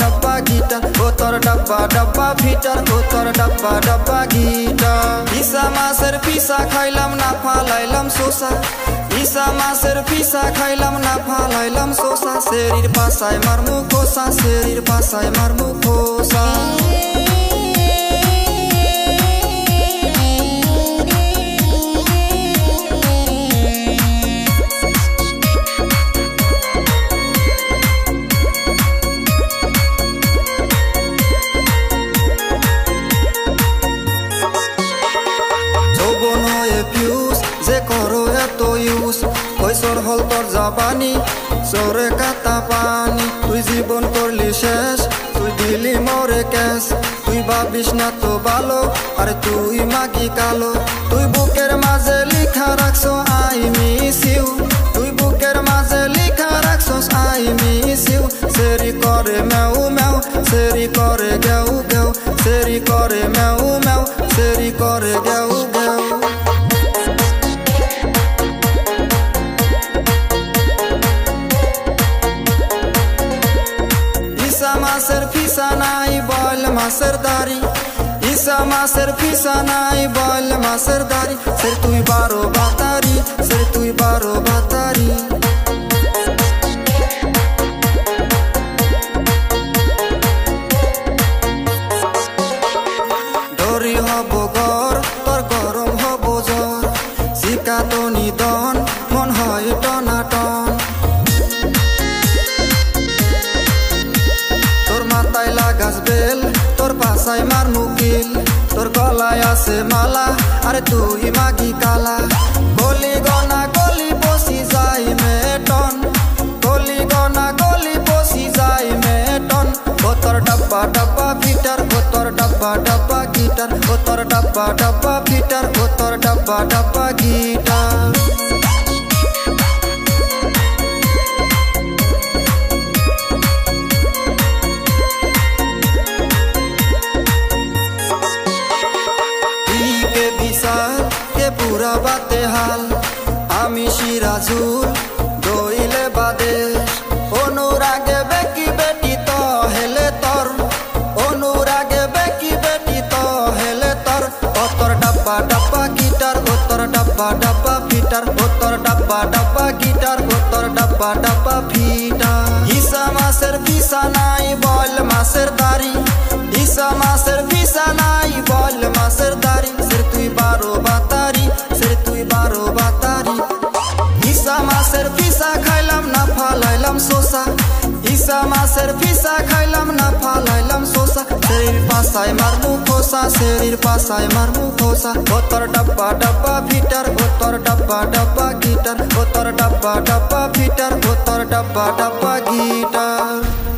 डब्बा गिटार ओ तोर डब्बा फिटार ओ तोर डब्बा गिटार इसा मासेर पिसा खाइलाम ना फालाइलाम सोसा इसा मासेर पिसा खाइलाम ना फालाइलाम सोसा शरीर पासाय मारमु खोसा शरीर पासाय मारमु खोसा কৈশোর হল তোর জাপানি সরে কাতা পানি তুই জীবন করলি শেষ তুই দিলি মরে ক্যাশ তুই ভাবিস না তো ভালো আরে তুই মাগি কালো তুই বুকের মাঝে লিখা রাখছো আই মিস ইউ তুই বুকের মাঝে লিখা রাখছো আই মিস ইউ সেরি করে ম্যাউ ম্যাউ সেরি করে গেউ গেউ সেরি করে ম্যাউ ম্যাউ সেরি করে গেউ গেউ মাসের ফিসা নাই বল মাসের দাড়ি ইসা মাসের ফিসা নাই বল মাসের দাড়ি সে তুই 12 বাতারি সে তুই 12 বাতারি ডরি হব গর তোর গরম হব জ্বর শিকা তো নিদন মন হয় টনাটন লাগাস বেল তোর পাশায় মার মুকিল তোর গলায় আছে মালা আরে তুই মাগি কালা গলি গনা গলি বসি যাই মেটন গলি গনা গলি বসি যাই মেটন ও তোর ডব্বা ফিটার ও তোর ডব্বা গিটার ও তোর ডব্বা ফিটার ও তোর ডব্বা গিটার পুরা বাতে হাল আমি সিরাজুল দইলে বাদেশ অনুরাগে বেকি বেটি তো হেলে তর অনুরাগে বেকি বেটি তো হেলে তর ও তোর ডব্বা গিটার ও তোর ডব্বা ফিটার ও তোর ডব্বা গিটার ও তোর ডব্বা ফিটার ইসা মাসের ফিসা নাই বল মাসের দাড়ি ইসা মাসের ফিসা নাই বল মাসের দাড়ি সে তুই 12 বাতারি সে তুই 12 বাতারি ইসা মাসের ফিসা খাইলাম না ফালাইলাম সোসা ইসা মাসের ফিসা খাইলাম না ফালাইলাম সোসা শরীর পাসায় মারমু খোসা শরীর পাসায় মারমু খোসা ও তোর ডব্বা ফিটার ও তোর ডব্বা গিটার ও তোর ডব্বা ফিটার ও তোর ডব্বা গিটার